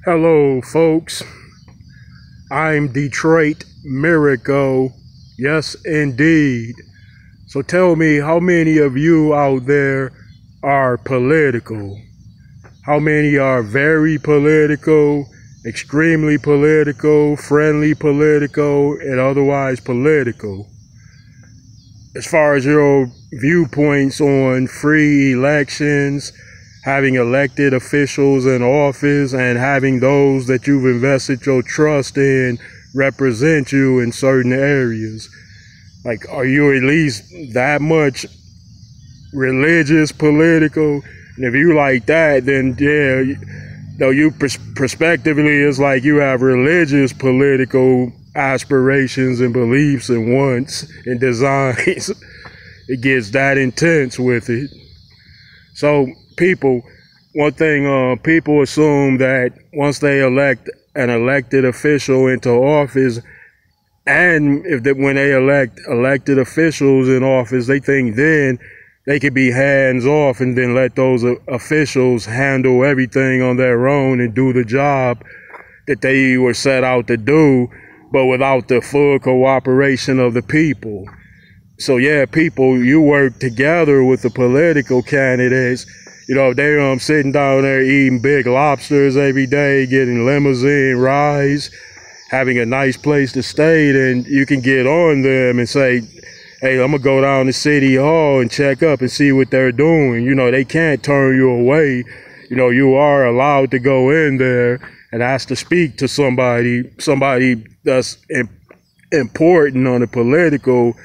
Hello, folks. I'm Detroit Miracle. Yes, indeed. So tell me, how many of you out there are political? How many are very political, extremely political, friendly political, and otherwise political? As far as your viewpoints on free elections, having elected officials in office and having those that you've invested your trust in represent you in certain areas. Like, are you at least that much religious, political? And if you like that, then yeah, though you prospectively, it's like you have religious, political aspirations and beliefs and wants and designs. It gets that intense with it. So one thing, people assume that once they elect an elected official into office, and when they elect elected officials in office, they think then they could be hands off and then let those officials handle everything on their own and do the job that they were set out to do, but without the full cooperation of the people. So yeah, people, you work together with the political candidates. You know, they're sitting down there eating big lobsters every day, getting limousine rides, having a nice place to stay. Then you can get on them and say, hey, I'm going to go down to City Hall and check up and see what they're doing. You know, they can't turn you away. You know, you are allowed to go in there and ask to speak to somebody that's important on the political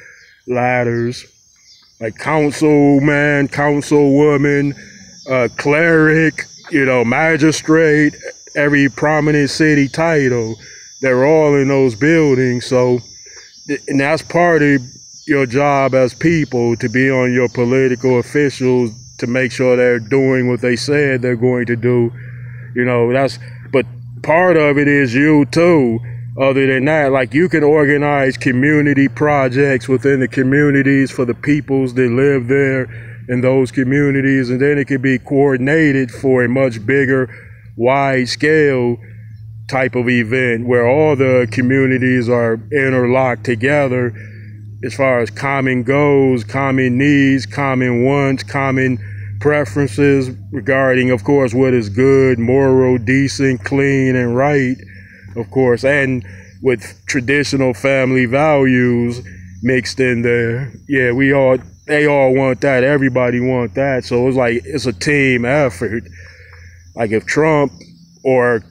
ladders, like councilman, councilwoman, cleric, you know, magistrate, every prominent city title. They're all in those buildings. So, and that's part of your job as people, to be on your political officials, to make sure they're doing what they said they're going to do. You know, but part of it is you too. Other than that, like, you can organize community projects within the communities for the peoples that live there in those communities, and then it can be coordinated for a much bigger, wide scale type of event where all the communities are interlocked together as far as common goals, common needs, common wants, common preferences regarding, of course, what is good, moral, decent, clean, and right, of course, and with traditional family values mixed in there. Yeah, they all want that. Everybody want that. So it's like, it's a team effort. Like if Trump or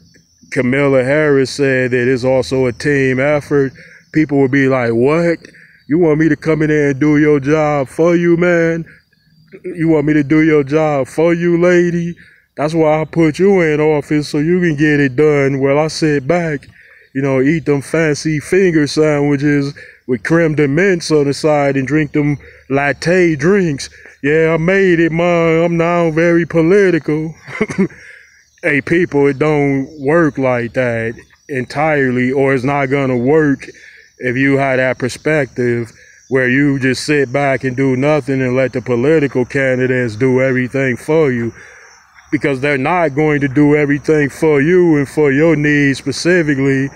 Kamala Harris said that it's also a team effort, people would be like, what? You want me to come in there and do your job for you, man? You want me to do your job for you, lady? That's why I put you in office, so you can get it done while I sit back, you know, eat them fancy finger sandwiches with creme de menthe on the side and drink them latte drinks. Yeah, I made it, man. I'm now very political. Hey, people, it don't work like that entirely, or it's not gonna work if you had that perspective where you just sit back and do nothing and let the political candidates do everything for you. Because they're not going to do everything for you and for your needs specifically,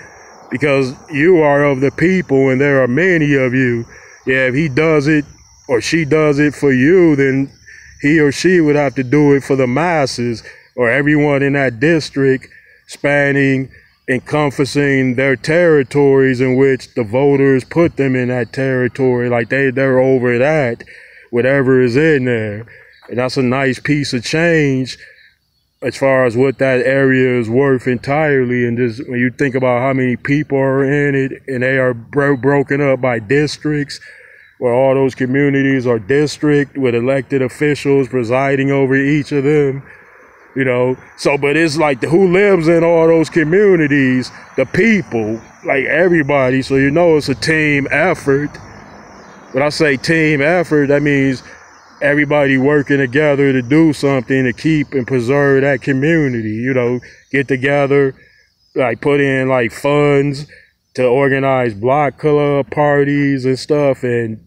because you are of the people and there are many of you. Yeah, if he does it or she does it for you, then he or she would have to do it for the masses, or everyone in that district, spanning, encompassing their territories in which the voters put them in that territory. Like they're over that, whatever is in there. And that's a nice piece of change as far as what that area is worth entirely. And just when you think about how many people are in it, and they are broken up by districts, where all those communities are district with elected officials presiding over each of them, you know. So, but it's like who lives in all those communities? The people, like everybody. So, you know, it's a team effort. When I say team effort, that means everybody working together to do something to keep and preserve that community, you know, get together, like put in like funds to organize block club parties and stuff, and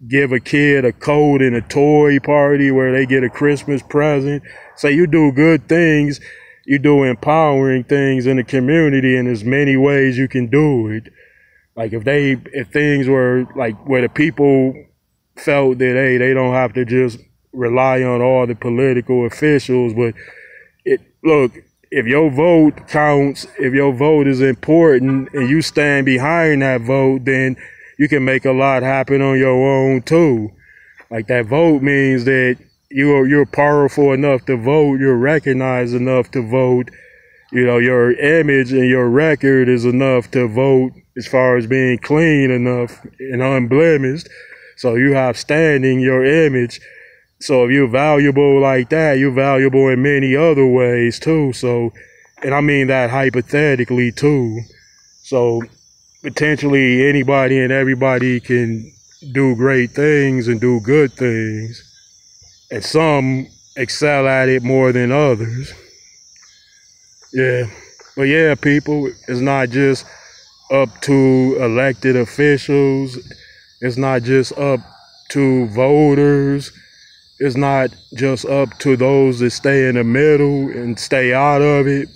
give a kid a coat and a toy party where they get a Christmas present. Say you do good things you do empowering things in the community, and there's many ways you can do it. Like if things were like where the people felt that, hey, they don't have to just rely on all the political officials, but look, if your vote counts, if your vote is important and you stand behind that vote, then you can make a lot happen on your own too. Like that vote means that you're powerful enough to vote, you're recognized enough to vote, you know, your image and your record is enough to vote as far as being clean enough and unblemished. So you have standing, your image. So if you're valuable like that, you're valuable in many other ways too. So, and I mean that hypothetically too. So potentially anybody and everybody can do great things and do good things. And some excel at it more than others. Yeah. But yeah, people, it's not just up to elected officials. It's not just up to voters. It's not just up to those that stay in the middle and stay out of it.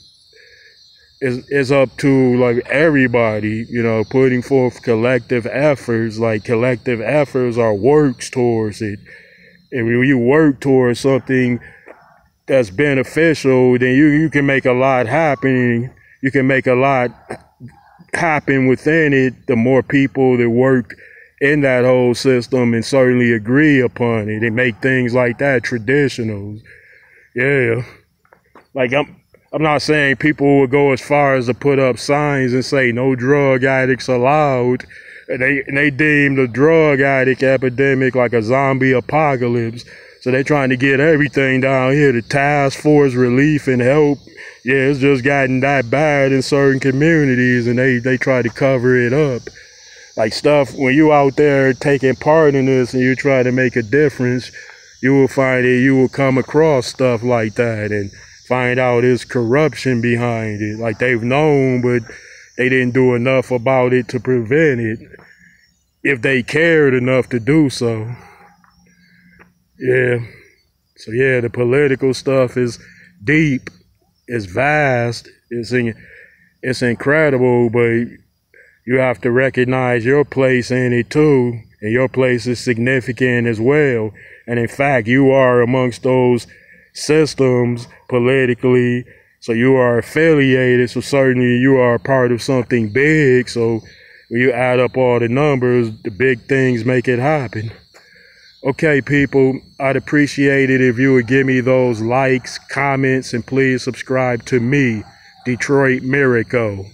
It's up to like everybody, you know, putting forth collective efforts. Like collective efforts are works towards it. And when you work towards something that's beneficial, then you can make a lot happen. You can make a lot happen within it. The more people that work in that whole system and certainly agree upon it and make things like that traditional. Yeah. Like I'm not saying people would go as far as to put up signs and say no drug addicts allowed. And they deem the drug addict epidemic like a zombie apocalypse. So they're trying to get everything down here. The task force, relief and help. Yeah, it's just gotten that bad in certain communities and they try to cover it up. Like stuff, when you out there taking part in this and you try to make a difference, you will find that you will come across stuff like that and find out there's corruption behind it. Like they've known, but they didn't do enough about it to prevent it, if they cared enough to do so. Yeah. So yeah, the political stuff is deep, it's vast, it's incredible, but you have to recognize your place in it too, and your place is significant as well. And in fact, you are amongst those systems politically, so you are affiliated, so certainly you are a part of something big. So when you add up all the numbers, the big things make it happen. Okay, people, I'd appreciate it if you would give me those likes, comments, and please subscribe to me, Detroit Miracle.